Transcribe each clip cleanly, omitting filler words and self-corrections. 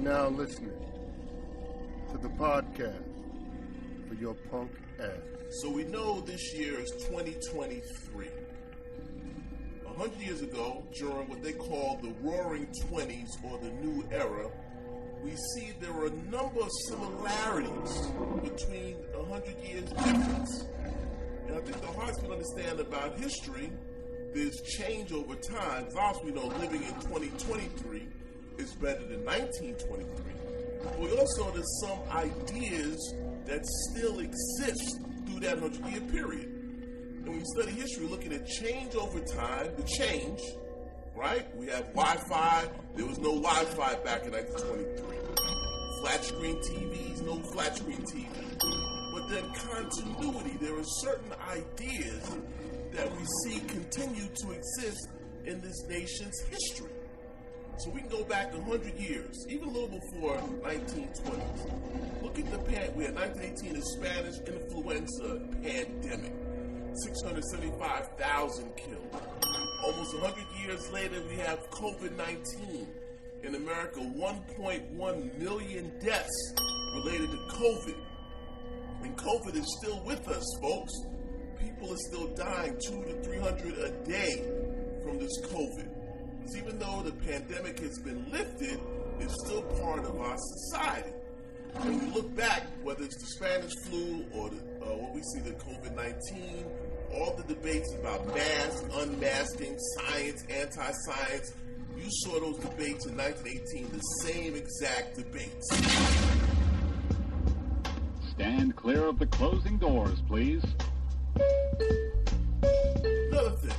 now listening to the podcast for Your Punk Ass. So we know this year is 2023. 100 years ago, during what they call the Roaring 20's or the New Era, we see there were a number of similarities between 100 years difference. And I think the hardest to understand about history, there's change over time. Because obviously we know living in 2023 is better than 1923. But we also know there's some ideas that still exist through that 100-year period. And when you study history, looking at change over time, the change, right? We have Wi-Fi. There was no Wi-Fi back in 1923. Flat screen TVs, no flat screen TV. But then continuity, there are certain ideas that we see continue to exist in this nation's history. So we can go back 100 years, even a little before 1920s. Look at the we had 1918, the Spanish influenza pandemic. 675,000 killed. Almost 100 years later, we have COVID-19. In America, 1.1 million deaths related to COVID. And COVID is still with us, folks. People are still dying 200 to 300 a day from this COVID. So even though the pandemic has been lifted, it's still part of our society. When we look back, whether it's the Spanish flu or what we see, the COVID-19, all the debates about mask, unmasking, science, anti-science, you saw those debates in 1918, the same exact debates. Stand clear of the closing doors, please. Another thing,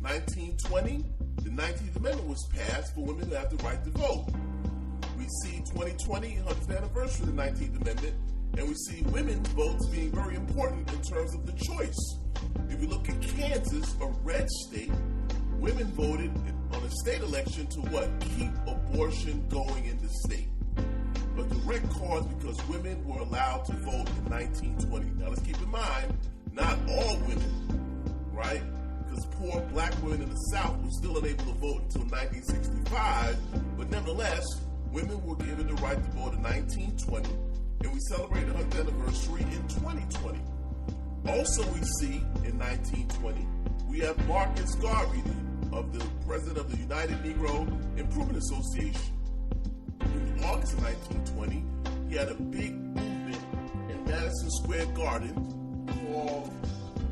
1920, the 19th Amendment was passed for women to have the right to vote. We see 2020, 100th anniversary of the 19th Amendment, and we see women's votes being very important in terms of the choice. If you look at Kansas, a red state, women voted on a state election to what? Keep abortion going in the state. But the red cause because women were allowed to vote in 1920. Now let's keep in mind, not all women, right? Because poor black women in the South were still unable to vote until 1965. But nevertheless, women were given the right to vote in 1920, and we celebrate the 100th anniversary in 2020. Also, we see in 1920, we have Marcus Garvey, the president of the United Negro Improvement Association. In August of 1920, he had a big movement in Madison Square Garden called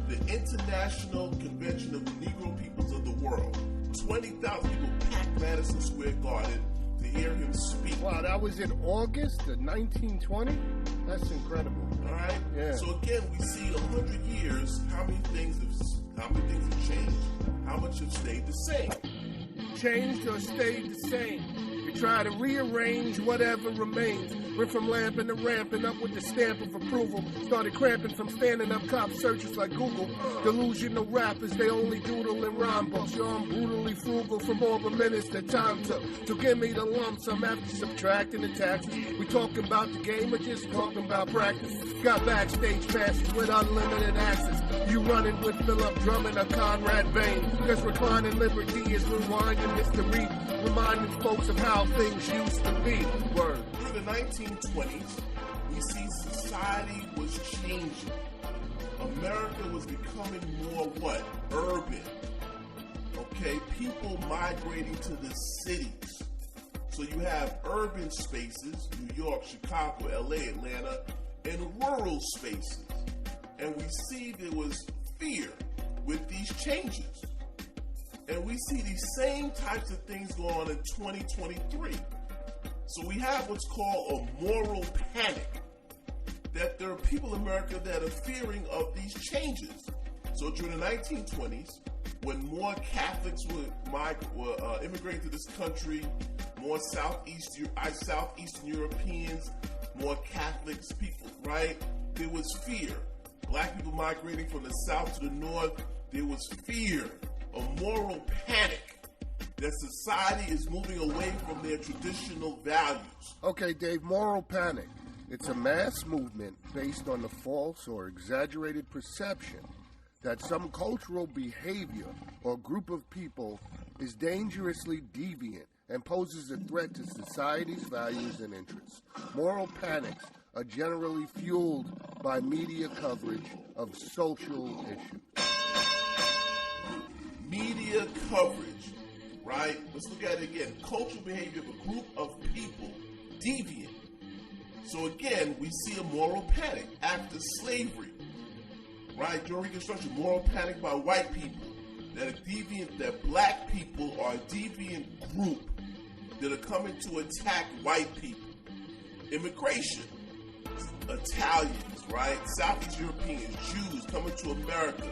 the International Convention of the Negro Peoples of the World. 20,000 people packed Madison Square Garden to hear him speak. Wow, that was in August of 1920? That's incredible. All right? Yeah. So again, we see 100 years, how many things have changed? How much have stayed the same? Changed or stayed the same. We try to rearrange whatever remains. Went from lamping to ramping up with the stamp of approval. Started cramping from standing up cop searches like Google. Delusional rappers, they only doodle in rhyme books. Yo, I'm brutally frugal from all the minutes that time took. So give me the lump sum after subtracting the taxes. We talking about the game or just talking about practice? Got backstage passes with unlimited access. You running with Philip Drummond or Conrad Bain. Cause reclining liberty is rewinding history. Reminding folks of how things used to be. Word. Through the 1920s, we see society was changing. America was becoming more what? Urban. Okay, people migrating to the cities. So you have urban spaces, New York, Chicago, LA, Atlanta, and rural spaces. And we see there was fear with these changes. And we see these same types of things going on in 2023. So we have what's called a moral panic, that there are people in America that are fearing of these changes. So during the 1920s, when more Catholics were immigrating to this country, more Southeastern Europeans, more Catholics, people, right? There was fear. Black people migrating from the South to the North, there was fear, a moral panic that society is moving away from their traditional values. Okay, Dave, moral panic. It's a mass movement based on the false or exaggerated perception that some cultural behavior or group of people is dangerously deviant and poses a threat to society's values and interests. Moral panics are generally fueled by media coverage of social issues. Media coverage, right? Let's look at it again. Cultural behavior of a group of people, deviant. So again, we see a moral panic after slavery, right? During Reconstruction, moral panic by white people that black people are a deviant group that are coming to attack white people. Immigration, Italians, right? Southeast Europeans, Jews coming to America.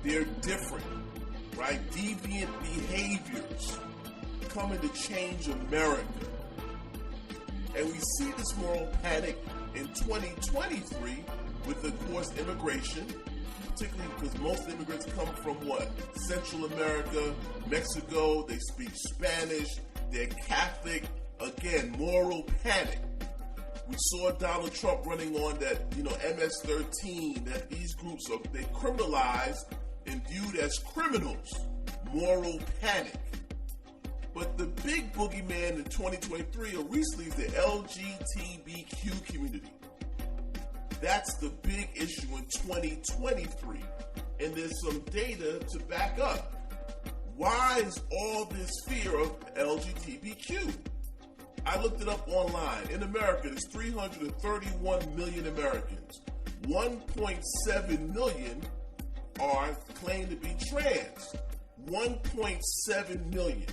They're different, right? Deviant behaviors coming to change America. And we see this moral panic in 2023 with, of course, immigration, particularly because most immigrants come from what? Central America, Mexico, they speak Spanish, they're Catholic. Again, moral panic. We saw Donald Trump running on that, MS-13, that these groups they're criminalized and viewed as criminals. Moral panic. But the big boogeyman in 2023 or recently is the LGBTQ community. That's the big issue in 2023. And there's some data to back up. Why is all this fear of LGBTQ? I looked it up online. In America, there's 331 million Americans. 1.7 million are claimed to be trans. 1.7 million.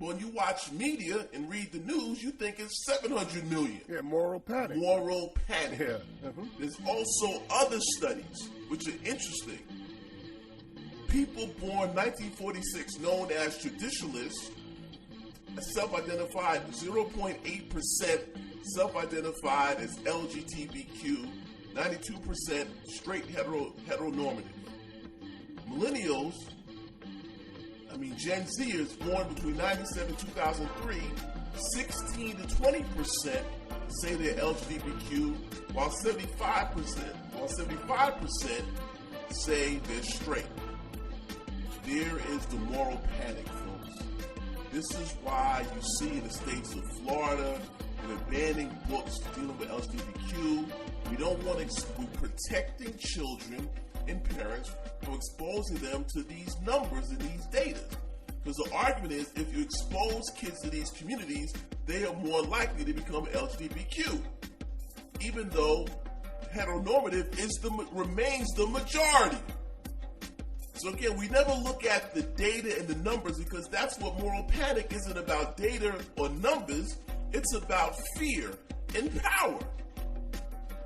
But when you watch media and read the news, you think it's 700 million. Yeah, moral panic. Moral panic. Yeah. Mm-hmm. There's also other studies, which are interesting. People born 1946, known as traditionalists, self-identified 0.8% self-identified as LGBTQ, 92% straight heteronormative. Millennials, Gen Zers born between 97 and 2003, 16 to 20% say they're LGBTQ, while 75% say they're straight. There is the moral panic, folks. This is why you see in the states of Florida, we're banning books dealing with LGBTQ. We don't want to, we're protecting children and parents from exposing them to these numbers and these data. Because the argument is, if you expose kids to these communities, they are more likely to become LGBTQ. Even though heteronormative remains the majority. So again, we never look at the data and the numbers because that's what moral panic isn't about, data or numbers. It's about fear and power.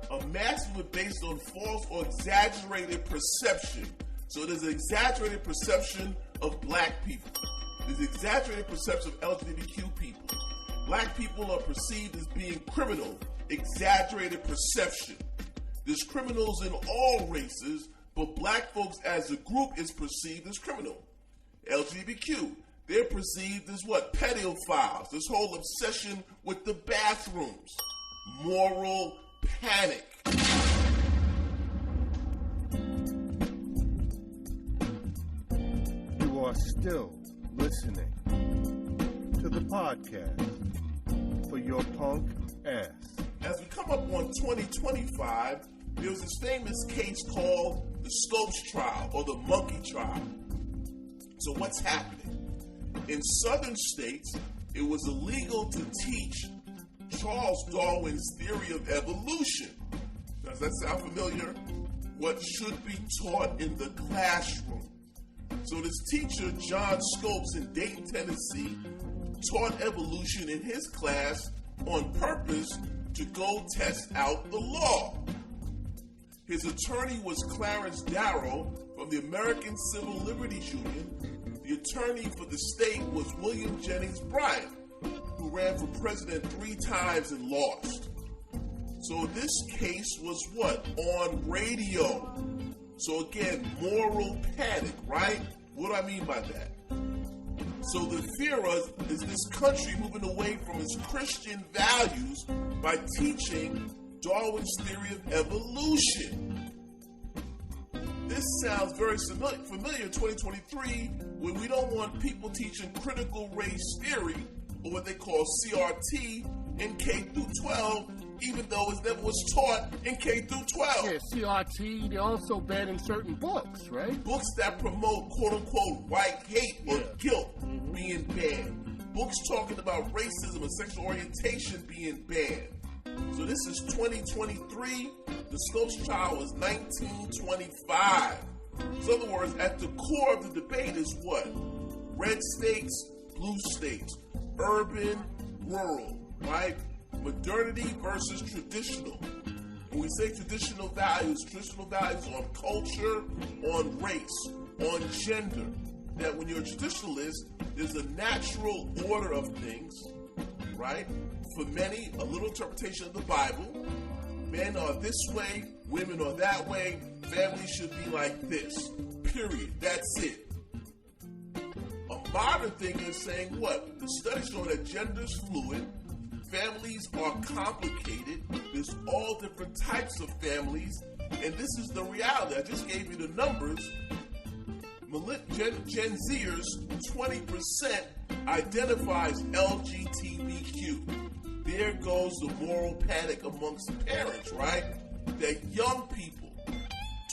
A mass movement based on false or exaggerated perception. So there's an exaggerated perception of black people. There's an exaggerated perception of LGBTQ people. Black people are perceived as being criminal. Exaggerated perception. There's criminals in all races, but black folks as a group is perceived as criminal. LGBTQ, they're perceived as what? Pedophiles. This whole obsession with the bathrooms. Moral panic. You are still listening to the podcast for Your Punkass. As we come up on 2025, there was this famous case called the Stokes trial or the monkey trial. So what's happening? In southern states, it was illegal to teach Charles Darwin's theory of evolution. Does that sound familiar? What should be taught in the classroom. So this teacher, John Scopes in Dayton, Tennessee, taught evolution in his class on purpose to go test out the law. His attorney was Clarence Darrow from the American Civil Liberties Union. The attorney for the state was William Jennings Bryan, who ran for president 3 times and lost. So this case was what? On radio. So again, moral panic, right? What do I mean by that? So the fear is this country moving away from its Christian values by teaching Darwin's theory of evolution. This sounds very familiar in 2023 when we don't want people teaching critical race theory or what they call CRT in K through 12, even though it never was taught in K through 12. Yeah, CRT, they're also banning certain books, right? Books that promote quote-unquote white hate or guilt being banned. Books talking about racism and sexual orientation being banned. So this is 2023. The Scopes trial was 1925. So in other words, at the core of the debate is what? Red states, blue states, urban, rural, right? Modernity versus traditional. When we say traditional values on culture, on race, on gender. That when you're a traditionalist, there's a natural order of things, right? For many, a little interpretation of the Bible. Men are this way, women are that way, families should be like this. Period. That's it. A modern thing is saying what? The studies show that gender's fluid, families are complicated, there's all different types of families, and this is the reality. I just gave you the numbers. Gen Zers, 20% identifies LGBTQ. There goes the moral panic amongst parents, right? That young people,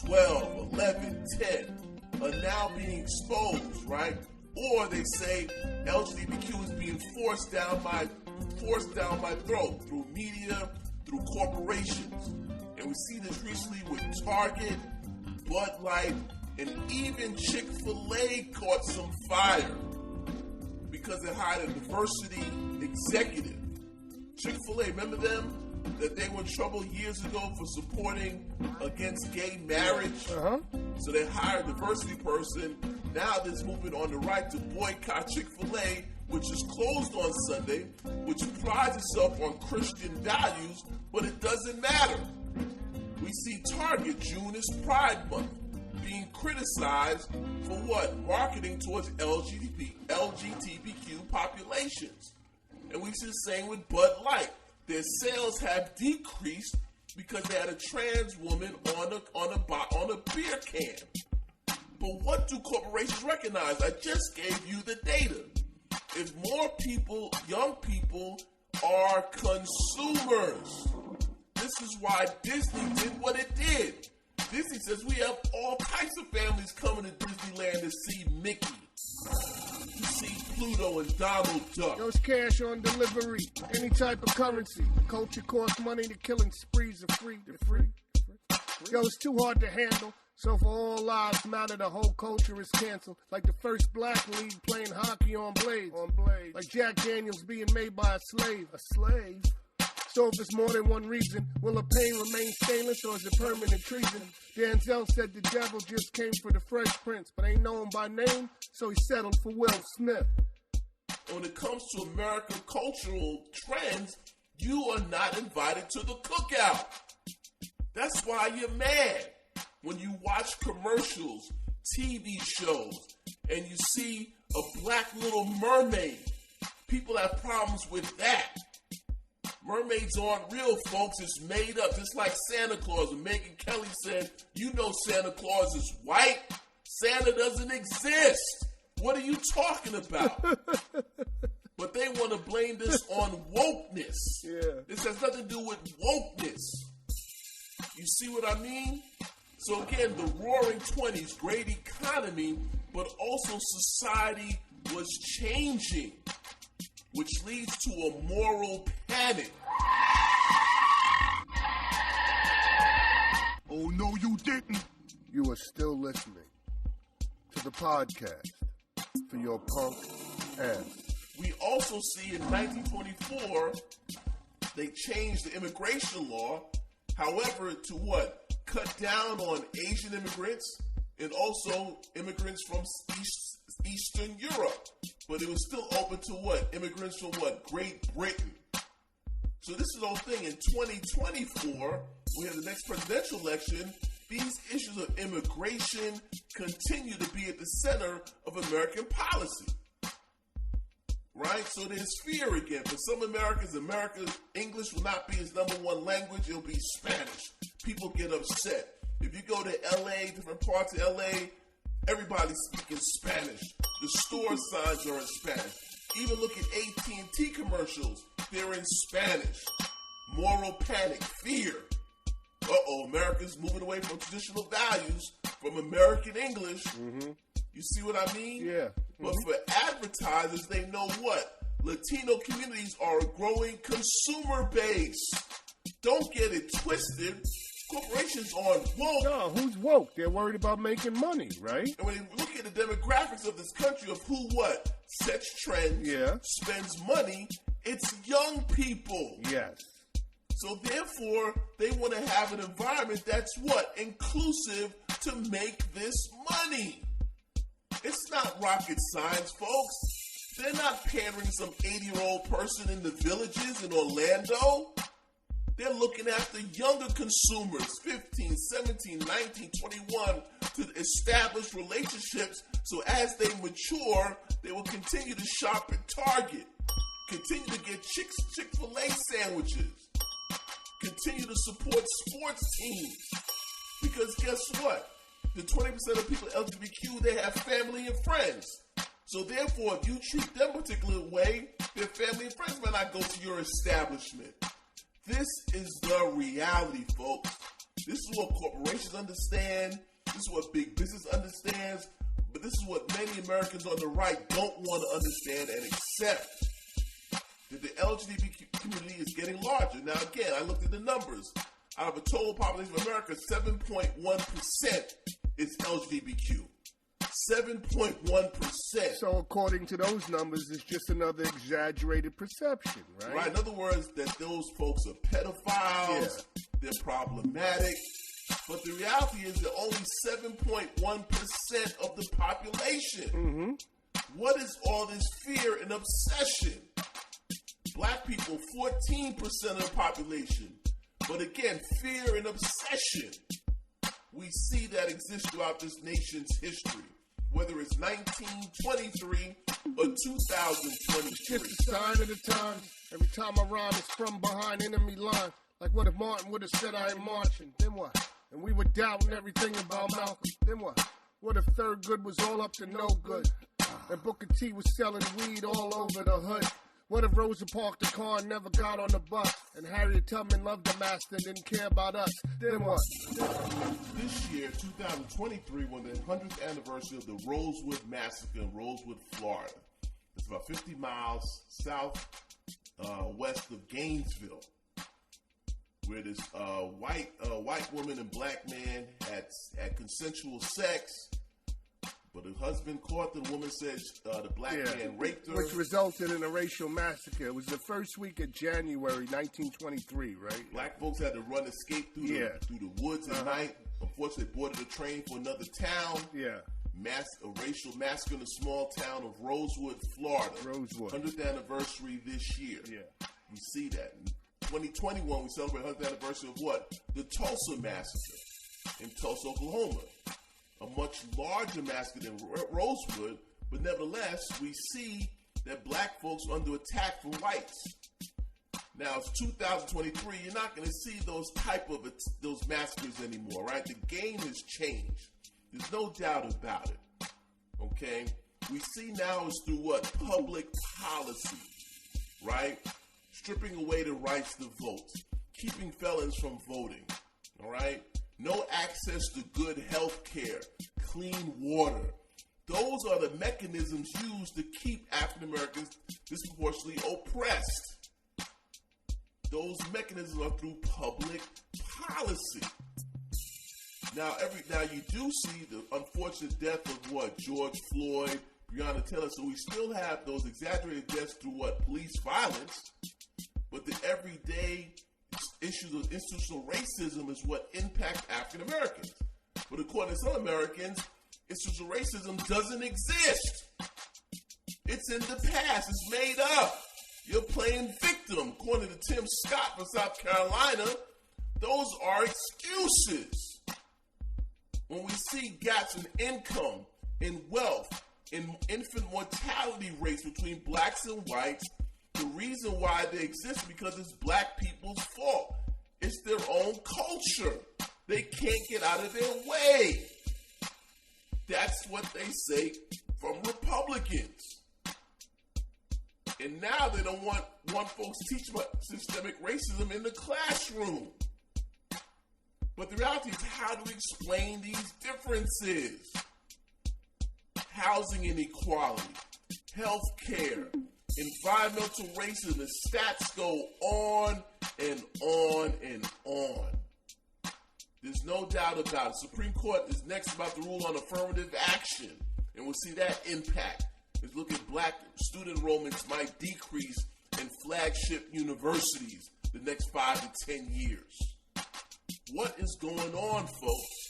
12, 11, 10, are now being exposed, right? Or they say LGBTQ is being forced down my throat through media, through corporations. And we see this recently with Target, Bud Light, and even Chick-fil-A caught some fire because they hired a diversity executive. Chick-fil-A, remember them? That they were in trouble years ago for supporting against gay marriage. So they hired a diversity person. Now there's movement on the right to boycott Chick-fil-A, which is closed on Sunday, which prides itself on Christian values, but it doesn't matter. We see Target, June is Pride Month, being criticized for what? Marketing towards LGBTQ populations. And we see the same with Bud Light. Their sales have decreased because they had a trans woman on a beer can. But what do corporations recognize? I just gave you the data. If more people, young people, are consumers, this is why Disney did what it did. Disney says we have all types of families coming to Disneyland to see Mickey, to see Pluto and Donald Duck. There's cash on delivery, any type of currency. Culture costs money, the killing sprees are free. They're free. Yo, it's too hard to handle. So for all lives matter, the whole culture is canceled. Like the first black league playing hockey on blades. Like Jack Daniels being made by a slave. A slave? So if it's more than one reason, will the pain remain stainless or is it permanent treason? Denzel said the devil just came for the Fresh Prince, but ain't known by name, so he settled for Will Smith. When it comes to American cultural trends, you are not invited to the cookout. That's why you're mad. When you watch commercials, TV shows, and you see a black little mermaid, people have problems with that. Mermaids aren't real, folks. It's made up, just like Santa Claus. And Megyn Kelly said, you know Santa Claus is white. Santa doesn't exist. What are you talking about? But they want to blame this on wokeness. Yeah. This has nothing to do with wokeness. You see what I mean? So again, the roaring 20s, great economy, but also society was changing, which leads to a moral panic. Oh, no, you didn't. You are still listening to the podcast for Your Punk Ass. We also see in 1924, they changed the immigration law, however, to what? Cut down on Asian immigrants and also immigrants from Eastern Europe. But it was still open to what? Immigrants from what? Great Britain. So this is the whole thing. In 2024, we have the next presidential election. These issues of immigration continue to be at the center of American policy. Right? So there's fear again. For some Americans, English will not be his number one language. It'll be Spanish. People get upset. If you go to LA, different parts of LA, everybody's speaking Spanish. The store signs are in Spanish. Even look at AT&T commercials. They're in Spanish. Moral panic, fear. America's moving away from traditional values, from American English. Mm-hmm. You see what I mean? Yeah. Mm-hmm. But for advertisers, they know what? Latino communities are a growing consumer base. Don't get it twisted. Corporations aren't woke. No, who's woke? They're worried about making money, right? And when you look at the demographics of this country of who what sets trends, spends money, it's young people. Yes. So therefore, they want to have an environment that's what? Inclusive to make this money. It's not rocket science, folks. They're not pandering some 80-year-old person in the villages in Orlando. They're looking after younger consumers, 15, 17, 19, 21, to establish relationships so as they mature, they will continue to shop at Target, continue to get Chick-fil-A sandwiches, continue to support sports teams. Because guess what? The 20% of people LGBTQ, they have family and friends. So therefore, if you treat them a particular way, their family and friends might not go to your establishment. This is the reality, folks. This is what corporations understand. This is what big business understands. But this is what many Americans on the right don't want to understand and accept. That the LGBTQ community is getting larger. Now, again, I looked at the numbers. Out of a total population of America, 7.1% is LGBTQ. 7.1%. So according to those numbers, it's just another exaggerated perception, right? Right. In other words, that those folks are pedophiles, they're problematic. But the reality is that only 7.1% of the population. Mm-hmm. What is all this fear and obsession? Black people, 14% of the population. But again, fear and obsession. We see that exist throughout this nation's history, whether it's 1923 or 2023. It's just a sign of the times. Every time I rhyme, it's from behind enemy line. Like what if Martin would have said I ain't marching? Then what? And we were doubting everything about Malcolm. Then what? What if Thurgood was all up to no good? And Booker T was selling weed all over the hood? What if Rosa Parks the car and never got on the bus? And Harriet Tubman loved the master and didn't care about us? Then what? This year, 2023, was the 100th anniversary of the Rosewood Massacre in Rosewood, Florida. It's about 50 miles west of Gainesville, where this white woman and black man had consensual sex. But the husband caught the woman, said the black man raped her. Which resulted in a racial massacre. It was the first week of January, 1923, right? Black folks had to escape through the woods at night. Unfortunately, they boarded a train for another town. Yeah. A racial massacre in the small town of Rosewood, Florida. Rosewood. 100th anniversary this year. Yeah. We see that. In 2021, we celebrate 100th anniversary of what? The Tulsa Massacre in Tulsa, Oklahoma. A much larger massacre than Rosewood, but nevertheless, we see that black folks are under attack from whites. Now, it's 2023. You're not going to see those those massacres anymore, right? The game has changed. There's no doubt about it. Okay? We see now is through what? Public policy, right? Stripping away the rights to vote, keeping felons from voting, all right? No access to good health care, clean water. Those are the mechanisms used to keep African Americans disproportionately oppressed. Those mechanisms are through public policy. Now you do see the unfortunate death of what? George Floyd, Breonna Taylor. So we still have those exaggerated deaths through what? Police violence. But the everyday issues of institutional racism is what impact African Americans. But according to some Americans, institutional racism doesn't exist. It's in the past. It's made up. You're playing victim. According to Tim Scott from South Carolina, those are excuses. When we see gaps in income, in wealth, in infant mortality rates between blacks and whites, the reason why they exist is because it's black people's fault. It's their own culture. They can't get out of their way. That's what they say from Republicans. And now they don't want folks to teach about systemic racism in the classroom. But the reality is, how do we explain these differences? Housing inequality, health care, environmental racism, the stats go on and on and on. There's no doubt about it. Supreme Court is next about to rule on affirmative action, and we'll see that impact. Let's look at black student enrollments might decrease in flagship universities the next 5 to 10 years. What is going on, folks?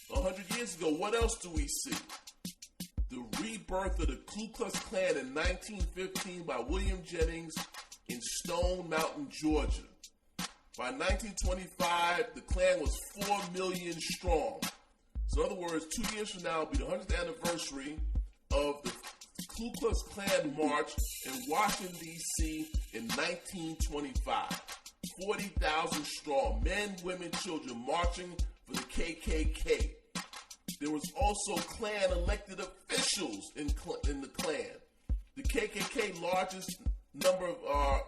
100 years ago, what else do we see? The rebirth of the Ku Klux Klan in 1915 by William Jennings in Stone Mountain, Georgia. By 1925, the Klan was 4 million strong. So in other words, 2 years from now will be the 100th anniversary of the Ku Klux Klan March in Washington, D.C. in 1925. 40,000 strong, men, women, children marching for the KKK. There was also Klan elected officials in the Klan. The KKK largest number of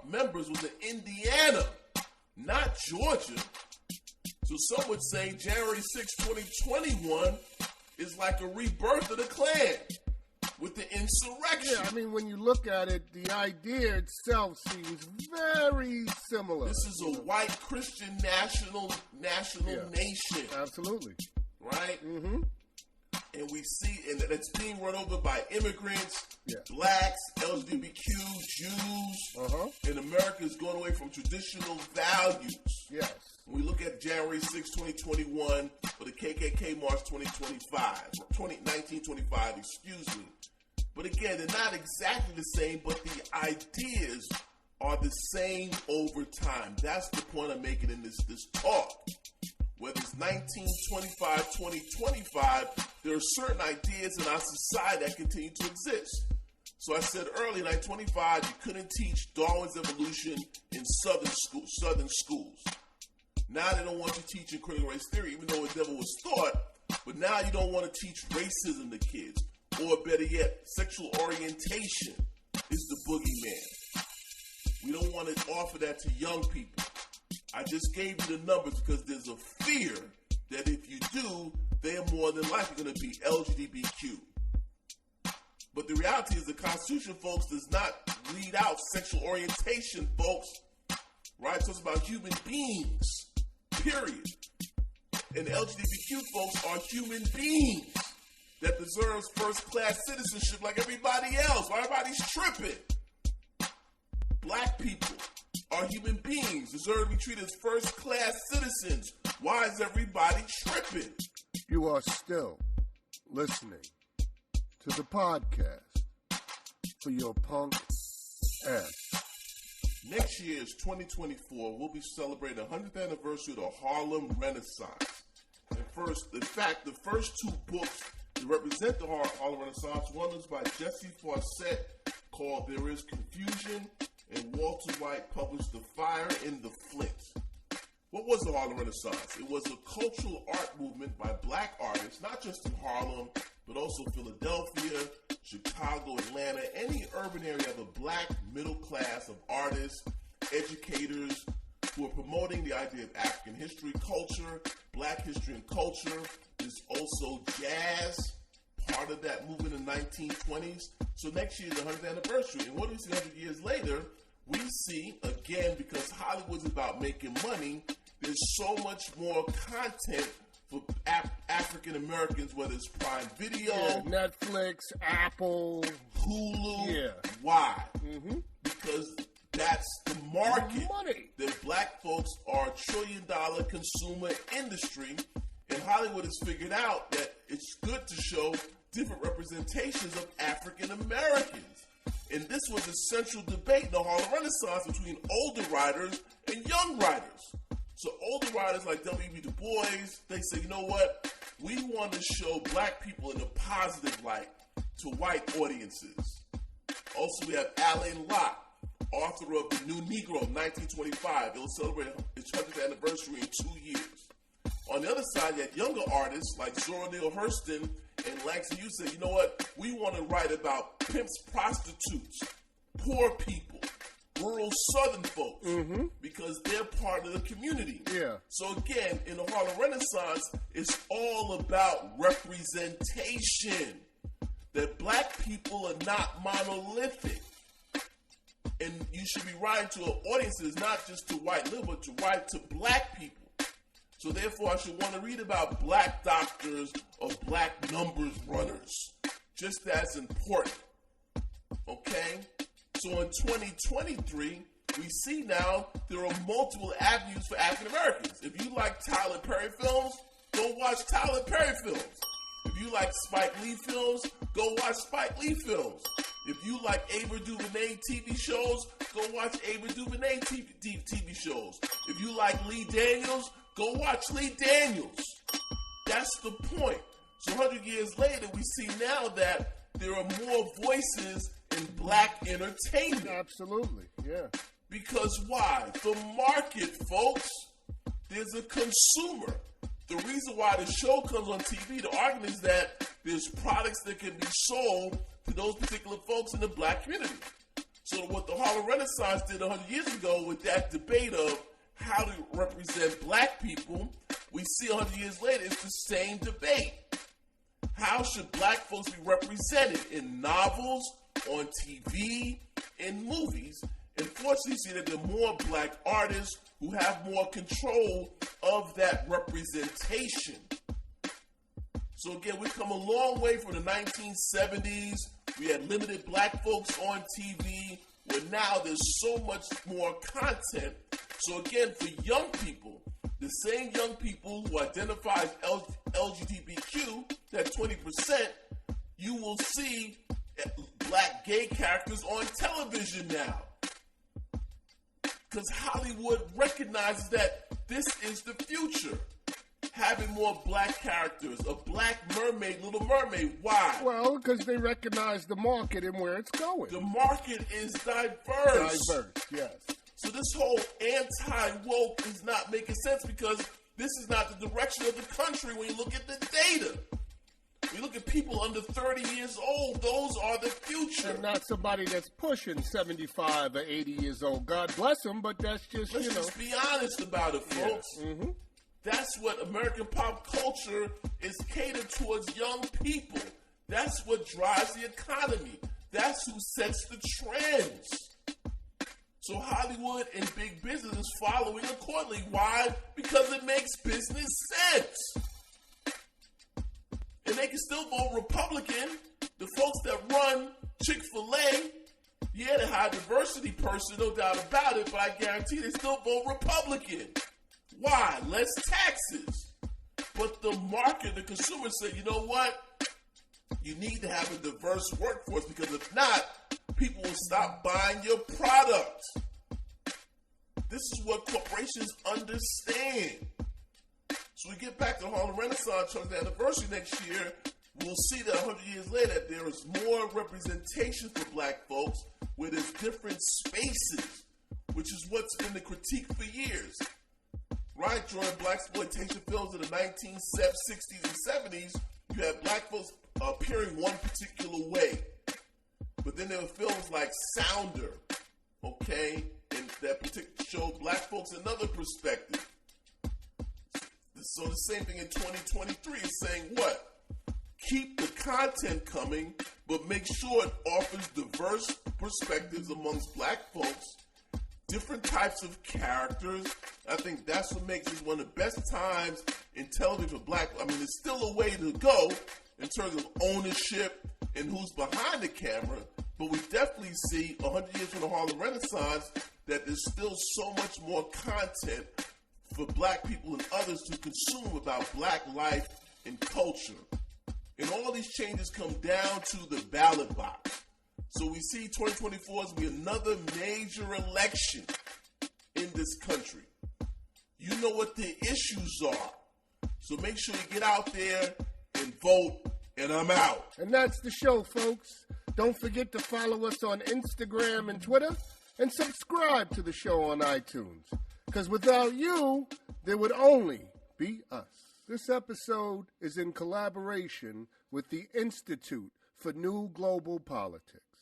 members was in Indiana, not Georgia. So some would say January 6, 2021 is like a rebirth of the Klan with the insurrection. Yeah, I mean, when you look at it, the idea itself seems very similar. This is a white Christian national nation. Absolutely. Right? Mm-hmm. And we see, and it's being run over by immigrants, blacks, LGBTQ, Jews, and America is going away from traditional values. Yes. When we look at January 6, 2021, or the KKK March 1925, excuse me. But again, they're not exactly the same, but the ideas are the same over time. That's the point I'm making in this talk. Whether it's 1925, 2025, there are certain ideas in our society that continue to exist. So I said earlier, in 1925, you couldn't teach Darwin's evolution in southern schools. Now they don't want you teaching critical race theory, even though it never was taught. But now you don't want to teach racism to kids. Or better yet, sexual orientation is the boogeyman. We don't want to offer that to young people. I just gave you the numbers because there's a fear that if you do, they are more than likely going to be LGBTQ. But the reality is the Constitution, folks, does not lead out sexual orientation, folks. Right? It talks about human beings, period. And LGBTQ folks are human beings that deserves first-class citizenship like everybody else. Why everybody's tripping? Black people are human beings, deserve to be treated as first-class citizens. Why is everybody tripping? You are still listening to the podcast for Your Punkass. Next year is 2024. We'll be celebrating the 100th anniversary of the Harlem Renaissance. The first two books that represent the Harlem Renaissance, one is by Jesse Fawcett called There Is Confusion, and Walter White published The Fire in the Flint. What was the Harlem Renaissance? It was a cultural art movement by black artists, not just in Harlem, but also Philadelphia, Chicago, Atlanta, any urban area of a black middle class of artists, educators, who are promoting the idea of African history, culture, black history and culture. There's also jazz, part of that movement in the 1920s. So next year is the 100th anniversary. And what do we see 100 years later? We see, again, because Hollywood's about making money, there's so much more content for African Americans, whether it's Prime Video, Netflix, Apple, Hulu. Yeah. Why? Mm-hmm. Because that's the market. Money. That black folks are a $1 trillion consumer industry, and Hollywood has figured out that it's good to show different representations of African Americans. And this was a central debate in the Harlem Renaissance between older writers and young writers. So older writers like W.B. Du Bois, they say, you know what? We want to show black people in a positive light to white audiences. Also, we have Alain Locke, author of The New Negro, 1925. It will celebrate its 100th anniversary in 2 years. On the other side, you had younger artists like Zora Neale Hurston and Langston Hughes say, you know what? We want to write about pimps, prostitutes, poor people, rural Southern folks, because they're part of the community. Yeah. So again, in the Harlem Renaissance, it's all about representation. That black people are not monolithic. And you should be writing to an audience that is not just to white liberals, but to write to black people. So therefore, I should want to read about black doctors or black numbers runners. Just as important. Okay? So in 2023, we see now there are multiple avenues for African Americans. If you like Tyler Perry films, go watch Tyler Perry films. If you like Spike Lee films, go watch Spike Lee films. If you like Ava DuVernay TV shows, go watch Ava DuVernay TV shows. If you like Lee Daniels, go watch Lee Daniels. That's the point. So 100 years later, we see now that there are more voices in black entertainment. Absolutely, yeah. Because why? The market, folks. There's a consumer. The reason why the show comes on TV, the argument is that there's products that can be sold to those particular folks in the black community. So what the Harlem Renaissance did 100 years ago with that debate of how to represent black people, we see 100 years later, it's the same debate. How should black folks be represented in novels, on TV, in movies? And fortunately, you see that there are more black artists who have more control of that representation. So again, we've come a long way from the 1970s. We had limited black folks on TV, where now there's so much more content. So again, for young people, the same young people who identify as LGBTQ, that 20%, you will see black gay characters on television now. Because Hollywood recognizes that this is the future. Having more black characters, a black mermaid, Little Mermaid. Why? Well, because they recognize the market and where it's going. The market is diverse. Diverse, yes. So this whole anti-woke is not making sense because this is not the direction of the country when you look at the data. We look at people under 30 years old. Those are the future. And not somebody that's pushing 75 or 80 years old. God bless them, but that's just, Let's just be honest about it, folks. Yeah. Mm-hmm. That's what American pop culture is catered towards young people. That's what drives the economy. That's who sets the trends. So Hollywood and big business is following accordingly. Why? Because it makes business sense. And they can still vote Republican. The folks that run Chick-fil-A, yeah, they're a high diversity person, no doubt about it, but I guarantee they still vote Republican. Why? Less taxes. But the market, the consumer said, you know what? You need to have a diverse workforce because if not, people will stop buying your product. This is what corporations understand. So we get back to the Harlem Renaissance, the anniversary next year, we'll see that 100 years later there is more representation for black folks where there's different spaces, which is what's been the critique for years. Right, during black exploitation films in the 1960s and 70s, you had black folks appearing one particular way. But then there were films like Sounder, okay, and that particular showed black folks another perspective. So the same thing in 2023 is saying what? Keep the content coming, but make sure it offers diverse perspectives amongst black folks, different types of characters. I think that's what makes it one of the best times in television for black. I mean, there's still a way to go in terms of ownership and who's behind the camera, but we definitely see 100 years from the Harlem Renaissance that there's still so much more content for black people and others to consume about black life and culture. And all these changes come down to the ballot box. So we see 2024 is going to be another major election in this country. You know what the issues are. So make sure you get out there and vote, and I'm out. And that's the show, folks. Don't forget to follow us on Instagram and Twitter, and subscribe to the show on iTunes. Because without you, there would only be us. This episode is in collaboration with the Institute for New Global Politics.